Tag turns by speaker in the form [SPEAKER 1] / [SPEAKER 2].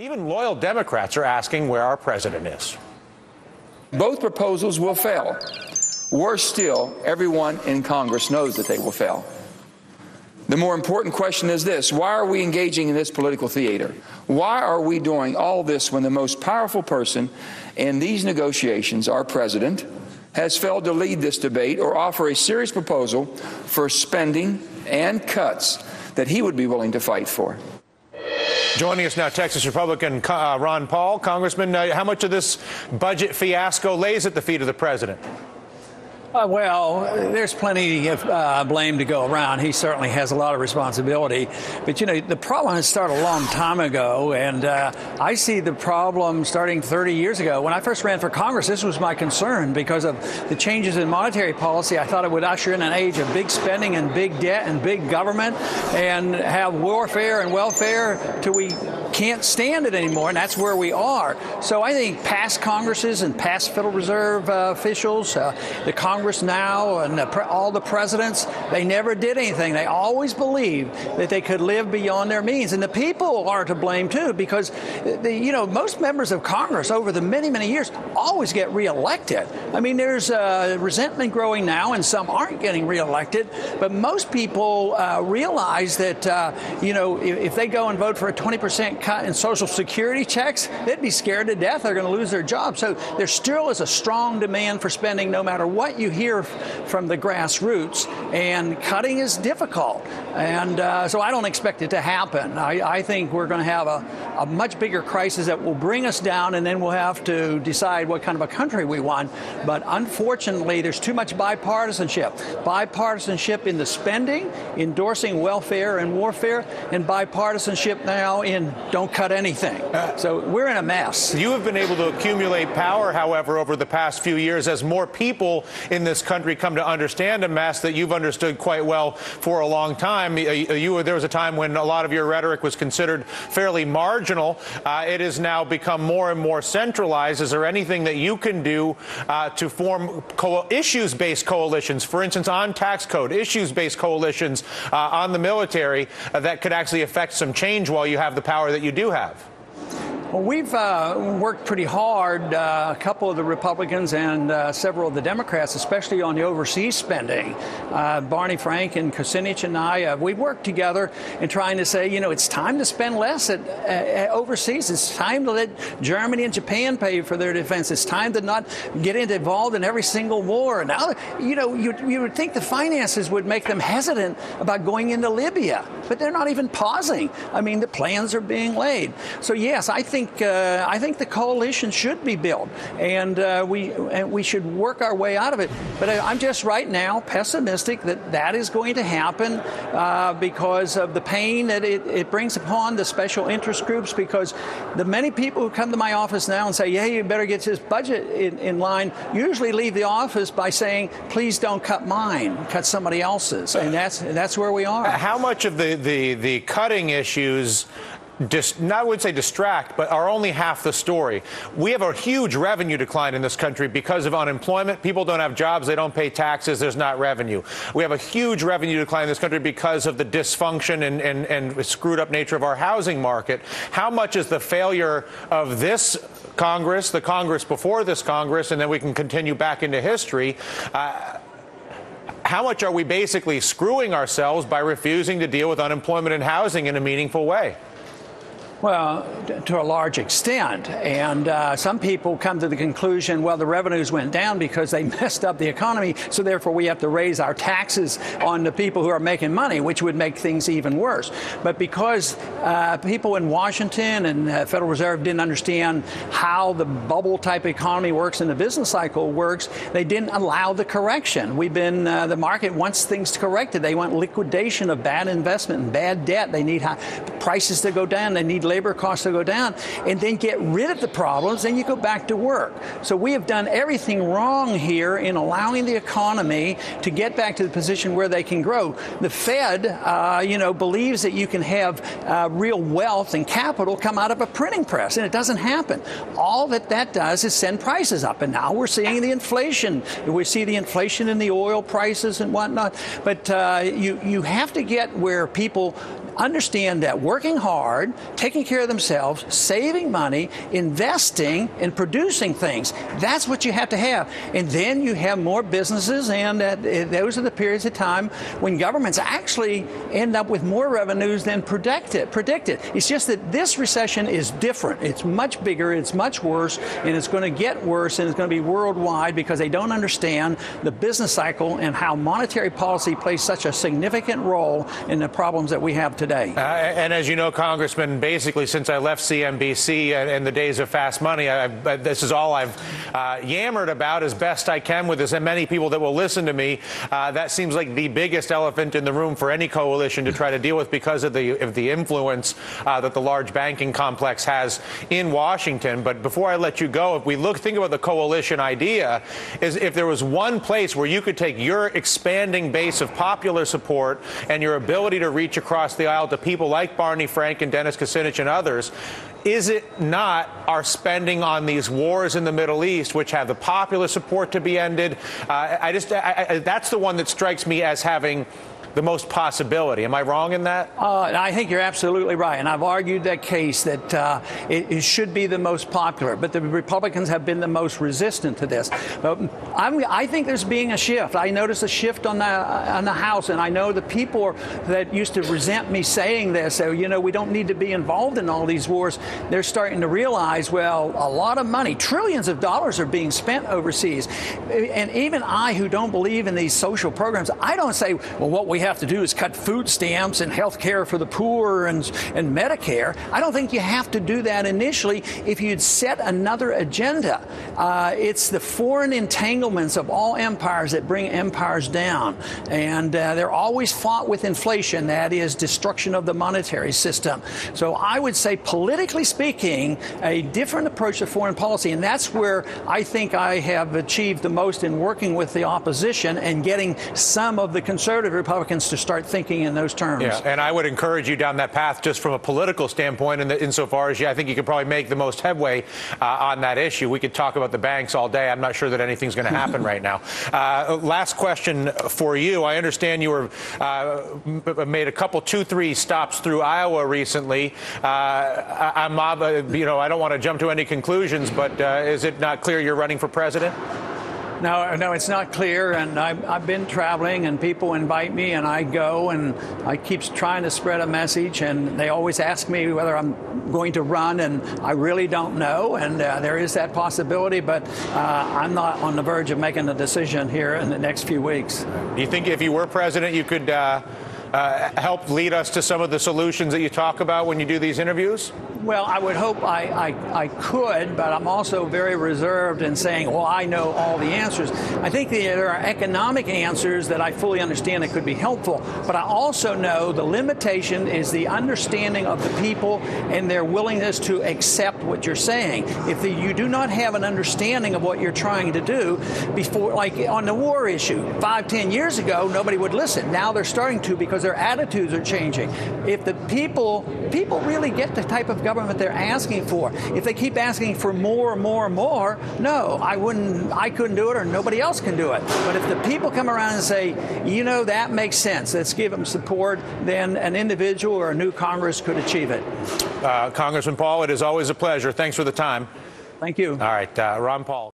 [SPEAKER 1] Even loyal Democrats are asking where our president is.
[SPEAKER 2] Both proposals will fail. Worse still, everyone in Congress knows that they will fail. The more important question is this: why are we engaging in this political theater? Why are we doing all this when the most powerful person in these negotiations, our president, has failed to lead this debate or offer a serious proposal for spending and cuts that he would be willing to fight for?
[SPEAKER 1] Joining us now, Texas Republican Ron Paul. Congressman, how much of this budget fiasco lays at the feet of the president?
[SPEAKER 3] Well, there's plenty of blame to go around. He certainly has a lot of responsibility. But, you know, the problem has started a long time ago, and I see the problem starting 30 years ago. When I first ran for Congress, this was my concern because of the changes in monetary policy. I thought it would usher in an age of big spending and big debt and big government and have warfare and welfare till we can't stand it anymore, and that's where we are. So I think past Congresses and past Federal Reserve officials, the Congress now and all the presidents, they never did anything. They always believed that they could live beyond their means. And the people are to blame, too, because, most members of Congress over the many, many years always get reelected. I mean, there's resentment growing now, and some aren't getting reelected. But most people realize that, if they go and vote for a 20% cut in Social Security checks, they'd be scared to death they're going to lose their job. So there still is a strong demand for spending no matter what you hear from the grassroots, and cutting is difficult. And so I don't expect it to happen. I think we're going to have a much bigger crisis that will bring us down, and then we'll have to decide what kind of a country we want. But unfortunately, there's too much bipartisanship. Bipartisanship in the spending, endorsing welfare and warfare, and bipartisanship now in don't cut anything. So we're in a mess.
[SPEAKER 1] You have been able to accumulate power, however, over the past few years as more people in this country come to understand a mess that you've understood quite well for a long time. There was a time when a lot of your rhetoric was considered fairly marginal. It has now become more and more centralized. Is there anything that you can do to form issues-based coalitions, for instance, on tax code, issues-based coalitions on the military that could actually affect some change while you have the power that you do have?
[SPEAKER 3] Well, we've worked pretty hard, a couple of the Republicans and several of the Democrats, especially on the overseas spending. Barney Frank and Kucinich and I, we've worked together in trying to say, it's time to spend less at overseas. It's time to let Germany and Japan pay for their defense. It's time to not get involved in every single war. Now, you would think the finances would make them hesitant about going into Libya, but they're not even pausing. I mean, the plans are being laid. So, yes, I think the coalition should be built, and we should work our way out of it. But I'm just right now pessimistic that is going to happen because of the pain that it brings upon the special interest groups. Because the many people who come to my office now and say, "Yeah, you better get this budget in line," usually leave the office by saying, "Please don't cut mine, cut somebody else's," and that's where we are.
[SPEAKER 1] How much of the cutting issues I would say distract, but are only half the story? We have a huge revenue decline in this country because of unemployment. People don't have jobs. They don't pay taxes. There's not revenue. We have a huge revenue decline in this country because of the dysfunction and screwed up nature of our housing market. How much is the failure of this Congress, the Congress before this Congress, and then we can continue back into history, how much are we basically screwing ourselves by refusing to deal with unemployment and housing in a meaningful way?
[SPEAKER 3] Well, to a large extent. And some people come to the conclusion, well, the revenues went down because they messed up the economy, so therefore we have to raise our taxes on the people who are making money, which would make things even worse. But because people in Washington and the Federal Reserve didn't understand how the bubble-type economy works and the business cycle works, they didn't allow the correction. The market wants things corrected. They want liquidation of bad investment and bad debt. They need prices to go down. They need labor costs to go down, and then get rid of the problems, then you go back to work. So we have done everything wrong here in allowing the economy to get back to the position where they can grow. The Fed, believes that you can have real wealth and capital come out of a printing press, and it doesn't happen. All that does is send prices up, and now we're seeing the inflation. We see the inflation in the oil prices and whatnot. But you have to get where people understand that working hard, taking care of themselves, saving money, investing, and producing things, that's what you have to have. And then you have more businesses, and those are the periods of time when governments actually end up with more revenues than predicted. It's just that this recession is different. It's much bigger, it's much worse, and it's going to get worse, and it's going to be worldwide because they don't understand the business cycle and how monetary policy plays such a significant role in the problems that we have today.
[SPEAKER 1] And as you know, Congressman, basically since I left CNBC in the days of fast money, this is all I've yammered about as best I can with as many people that will listen to me. That seems like the biggest elephant in the room for any coalition to try to deal with because of the influence that the large banking complex has in Washington. But before I let you go, if we think about the coalition idea, is if there was one place where you could take your expanding base of popular support and your ability to reach across the aisle to people like Barney Frank and Dennis Kucinich and others, is it not our spending on these wars in the Middle East, which have the popular support to be ended? That's the one that strikes me as having the most possibility. Am I wrong in that?
[SPEAKER 3] I think you're absolutely right. And I've argued that case that it should be the most popular. But the Republicans have been the most resistant to this. But I think there's being a shift. I noticed a shift on the House. And I know the people that used to resent me saying this, so, we don't need to be involved in all these wars. They're starting to realize, well, a lot of money, trillions of dollars are being spent overseas. And even I, who don't believe in these social programs, I don't say, well, what we have to do is cut food stamps and health care for the poor and Medicare. I don't think you have to do that initially if you'd set another agenda. It's the foreign entanglements of all empires that bring empires down. And they're always fought with inflation. That is destruction of the monetary system. So I would say, politically speaking, a different approach to foreign policy. And that's where I think I have achieved the most in working with the opposition and getting some of the conservative Republicans to start thinking in those terms.
[SPEAKER 1] Yeah, and I would encourage you down that path just from a political standpoint, and insofar as I think you could probably make the most headway on that issue. We could talk about the banks all day. I'm not sure that anything's going to happen right now. Last question for you. I understand you were made a couple 2-3 stops through Iowa recently. I don't want to jump to any conclusions, but is it not clear you're running for president?
[SPEAKER 3] No, it's not clear, and I've been traveling, and people invite me, and I go, and I keep trying to spread a message, and they always ask me whether I'm going to run, and I really don't know, and there is that possibility, but I'm not on the verge of making a decision here in the next few weeks.
[SPEAKER 1] Do you think if you were president, you could help lead us to some of the solutions that you talk about when you do these interviews?
[SPEAKER 3] Well, I would hope I could, but I'm also very reserved in saying, well, I know all the answers. I think there are economic answers that I fully understand that could be helpful, but I also know the limitation is the understanding of the people and their willingness to accept what you're saying. If you do not have an understanding of what you're trying to do, before, like on the war issue, 5-10 years ago, nobody would listen. Now they're starting to because their attitudes are changing. If the people really get the type of government they're asking for, if they keep asking for more, no, I couldn't do it, or nobody else can do it. But if the people come around and say, that makes sense, let's give them support, then an individual or a new Congress could achieve it.
[SPEAKER 1] Congressman Paul, it is always a pleasure. Thanks for the time.
[SPEAKER 3] Thank you.
[SPEAKER 1] All right, Ron Paul.